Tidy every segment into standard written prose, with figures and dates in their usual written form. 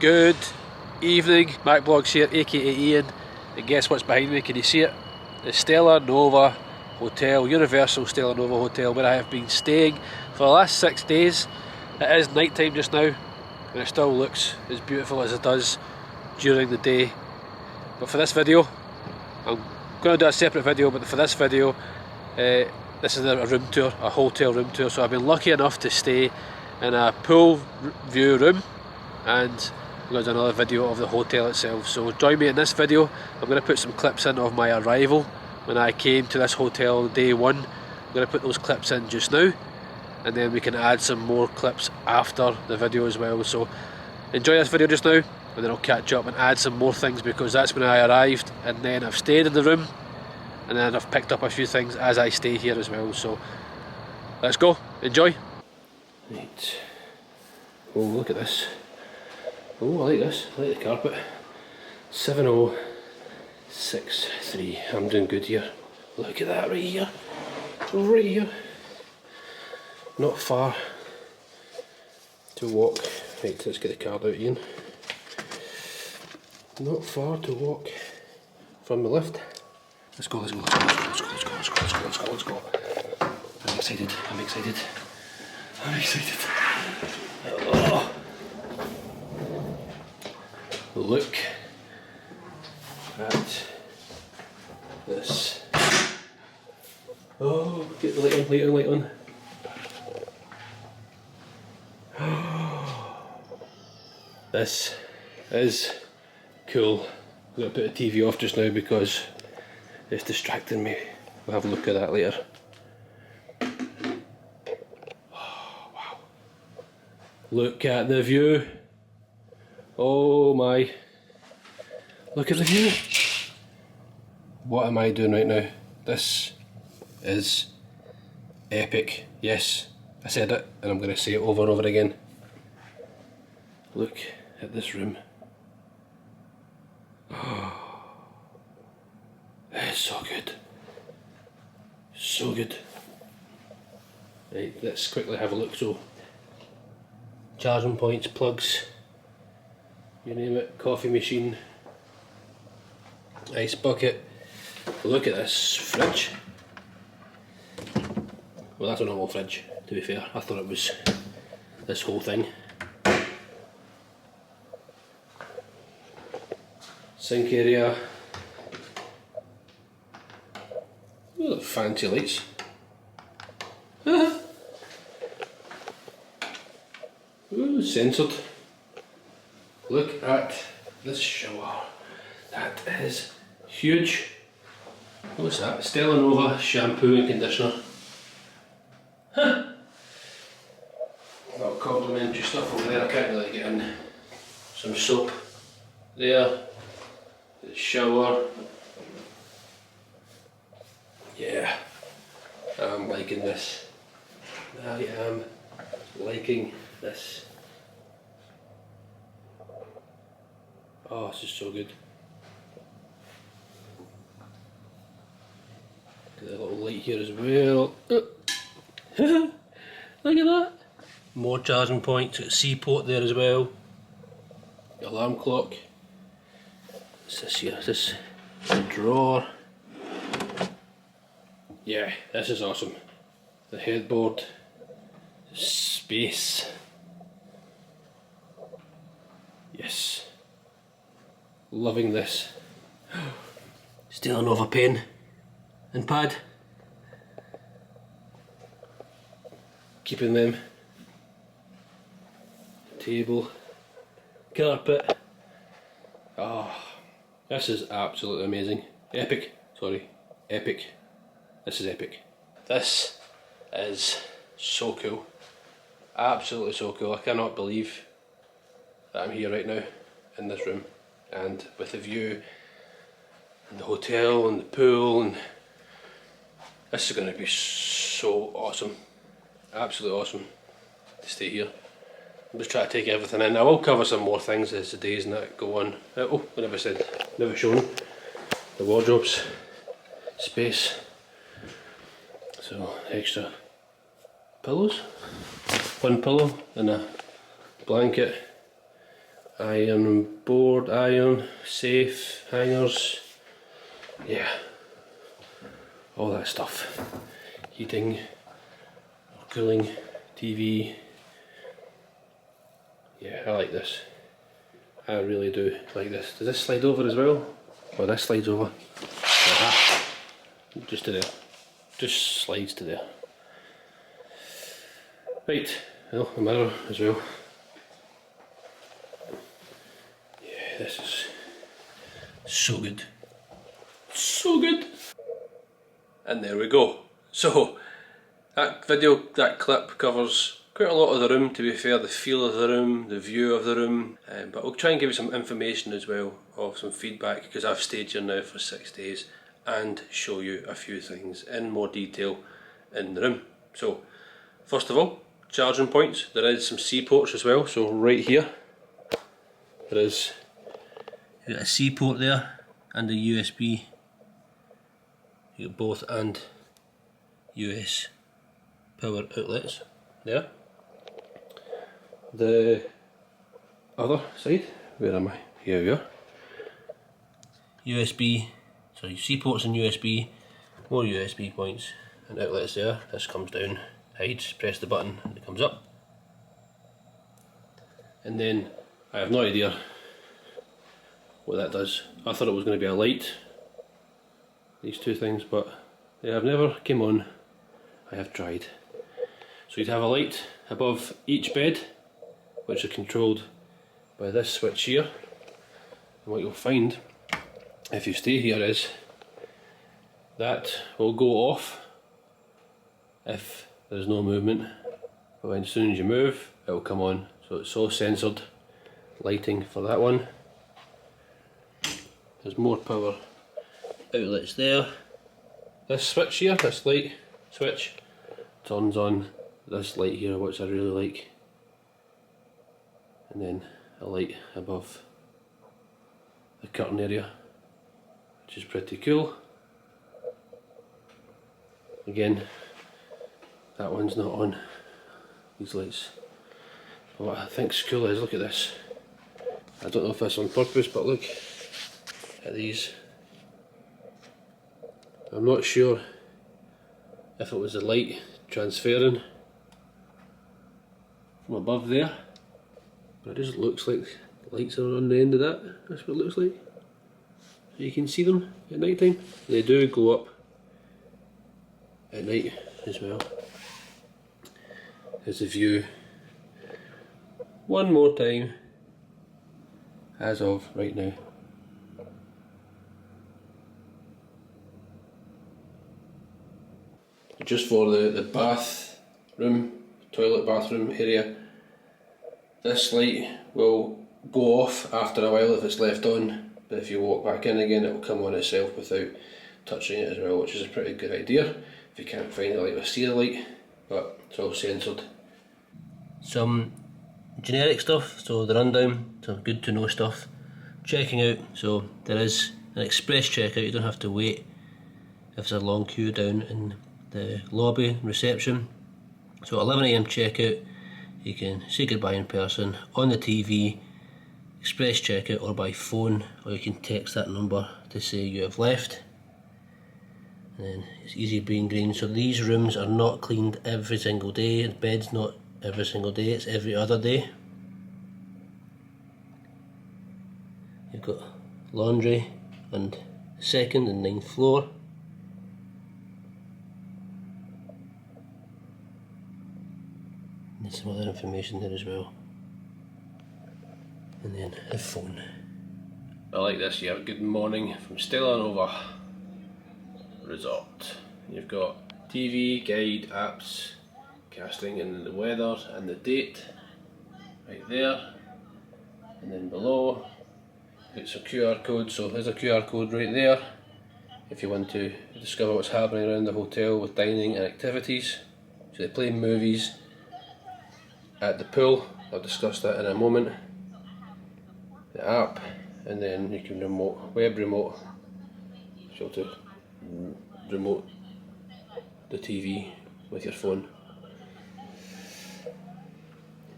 Good evening, MacBlogs here, aka Ian, and guess what's behind me? Can you see it? The Stella Nova Hotel, Universal Stella Nova Hotel, where I have been staying for the last 6 days. It is night time just now, and it still looks as beautiful as it does during the day. But for this video, I'm going to do a separate video, but for this video, this is a room tour, a hotel room tour. So I've been lucky enough to stay in a pool view room, and I'm going to do another video of the hotel itself. So join me in this video. I'm going to put some clips in of my arrival when I came to this hotel day one. I'm going to put those clips in just now, and then we can add some more clips after the video as well. So enjoy this video just now, and then I'll catch up and add some more things, because that's when I arrived, and then I've stayed in the room, and then I've picked up a few things as I stay here as well. So let's go, enjoy. Right. Oh, look at this. Oh, I like this. I like the carpet. 7063. I'm doing good here. Look at that right here. Right here. Not far to walk. Right, let's get the card out, Ian. Not far to walk from the lift. Let's go, let's go, let's go, let's go, let's go, let's go, let's go, let's go, let's go. I'm excited, I'm excited. I'm excited. Oh. Look at this. Oh, get the light on, light on, light on. This is cool. I'm going to put the TV off just now because it's distracting me. We'll have a look at that later. Oh, wow. Look at the view. Oh my. Look at the view. What am I doing right now? This is epic. Yes, I said it, and I'm going to say it over and over again. Look at this room. Oh, it's so good. So good. Right, let's quickly have a look. So, charging points, plugs, you name it, coffee machine, ice bucket. Look at this fridge. Well, that's a normal fridge, to be fair. I thought it was this whole thing. Sink area. Oh, fancy lights. Ooh, censored. Look at this shower. That is huge. What's that? Stella Nova shampoo and conditioner. Huh. Got complimentary stuff over there. I can't really get in. Some soap there. The shower. Yeah, I'm liking this. I am liking this. Oh, this is so good. Got a little light here as well. Look at that. More charging points. Got a C-port there as well. Alarm clock. What's this here? Is this a drawer? Yeah, this is awesome. The headboard, space. Yes, loving this. Stella Nova pen and pad. Keeping them. Table, carpet. Oh, this is absolutely amazing. Epic, sorry, epic. This is epic. This is so cool. Absolutely so cool. I cannot believe that I'm here right now in this room, and with the view and the hotel and the pool, and this is going to be so awesome. Absolutely awesome to stay here. I'm just trying to take everything in. I will cover some more things as the days and that go on. Oh, I never said, never shown the wardrobes, space. So extra pillows, one pillow and a blanket. iron board, iron, safe, hangers, yeah, all that stuff. Heating, cooling, TV. Yeah, I like this. I really do like this. Does this slide over as well? Oh, this slides over. Aha. Just to there. Just slides to there. Right, well, a mirror as well. Yeah, this is so good. So good. And there we go. So, that video, that clip covers quite a lot of the room, to be fair, the feel of the room, the view of the room, but we'll try and give you some information as well, of some feedback, because I've stayed here now for 6 days, and show you a few things in more detail in the room. So, first of all, charging points. There is some C ports as well, so right here, there is you've got a C port there, and a USB. You got both and US power outlets there. The other side, where am I? Here we are. USB, sorry, C ports and USB, more USB points and outlets there. This comes down, hides, press the button and it comes up. And then I have no idea what that does. I thought it was going to be a light, these two things, but they have never came on. I have tried. So you'd have a light above each bed, which are controlled by this switch here. And what you'll find if you stay here is that will go off if there's no movement, but when as soon as you move it will come on. So it's all sensored lighting for that one. There's more power outlets there. This switch here, this light switch, turns on this light here, which I really like, and then a light above the curtain area, which is pretty cool. Again, that one's not on, these lights. But what I think's cool is, look at this. I don't know if that's on purpose, but look at these. I'm not sure if it was the light transferring from above there, but it just looks like the lights are on the end of that. That's what it looks like. So you can see them at night time. They do go up at night as well. There's the view one more time as of right now. Just for the bathroom, toilet bathroom area, this light will go off after a while if it's left on, but if you walk back in again it will come on itself without touching it as well, which is a pretty good idea if you can't find a light with a light, but it's all sensored. Some generic stuff, so the rundown, some good to know stuff. Checking out, so there is an express checkout, you don't have to wait if there's a long queue down in the lobby reception. So 11 AM checkout, you can say goodbye in person, on the TV, express checkout, or by phone, or you can text that number to say you have left. And then it's easy being green. So these rooms are not cleaned every single day, the bed's not every single day, it's every other day. You've got laundry on the 2nd and 9th floor. There's some other information there as well. And then the phone. I like this, you have good morning from Stella Nova Resort. You've got TV, guide, apps, casting in the weather and the date right there. And then below, it's a QR code, so there's a QR code right there if you want to discover what's happening around the hotel with dining and activities. So they play movies at the pool, I'll discuss that in a moment. The app, and then you can web remote, so to remote the TV with your phone.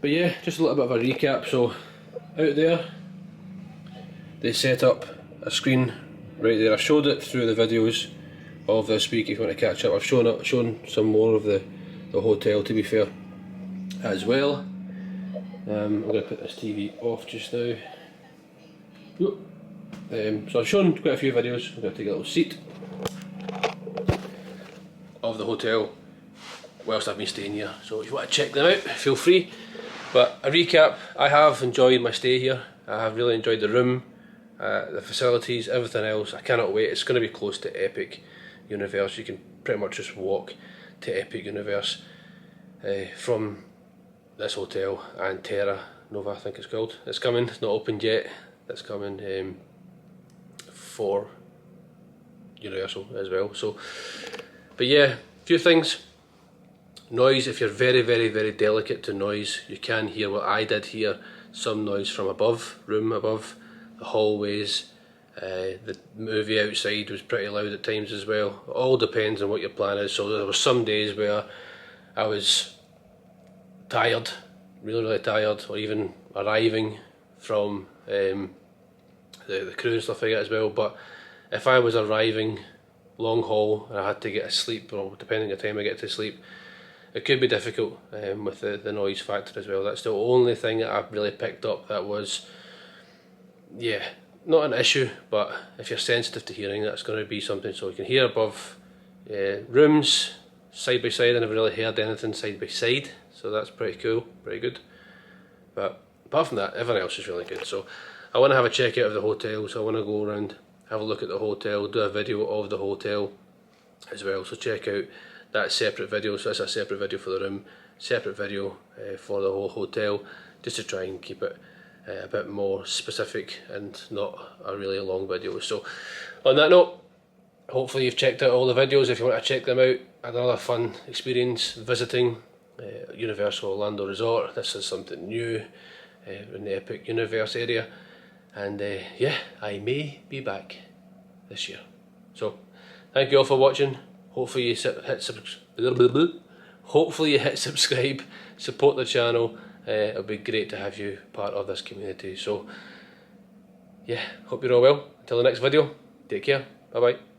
But yeah, just a little bit of a recap. So out there they set up a screen right there. I showed it through the videos of this week if you want to catch up. I've shown some more of the hotel, to be fair, as well. I'm going to put this TV off just now. So I've shown quite a few videos. I'm going to take a little seat of the hotel whilst I've been staying here, so if you want to check them out, feel free. But a recap, I have enjoyed my stay here. I have really enjoyed the room, the facilities, everything else. I cannot wait. It's going to be close to Epic Universe. You can pretty much just walk to Epic Universe from this hotel, and Stella Nova, I think it's called. It's coming, it's not opened yet. It's coming for Universal as well. So, but yeah, a few things. Noise, if you're very delicate to noise, you can hear what I did hear, some noise from above, room above, the hallways. The movie outside was pretty loud at times as well. It all depends on what your plan is. So there were some days where I was tired, really tired, or even arriving from the crew and stuff like that as well. But if I was arriving long haul and I had to get to sleep, or depending on the time I get to sleep, it could be difficult with the noise factor as well. That's the only thing that I've really picked up that was, yeah, not an issue, but if you're sensitive to hearing, that's going to be something. So you can hear above rooms, side by side. I never really heard anything side by side, so that's pretty cool, pretty good. But apart from that, everything else is really good. So I want to have a check out of the hotel, so I want to go around, have a look at the hotel, do a video of the hotel as well. So check out that separate video. So that's a separate video for the room, separate video for the whole hotel, just to try and keep it a bit more specific and not a really long video. So on that note, hopefully you've checked out all the videos. If you want to check them out, another fun experience visiting Universal Orlando Resort. This is something new in the Epic Universe area, and yeah, I may be back this year. So thank you all for watching. Hopefully you hit subscribe, support the channel. It'll be great to have you part of this community. So yeah, hope you're all well. Until the next video, take care. Bye bye.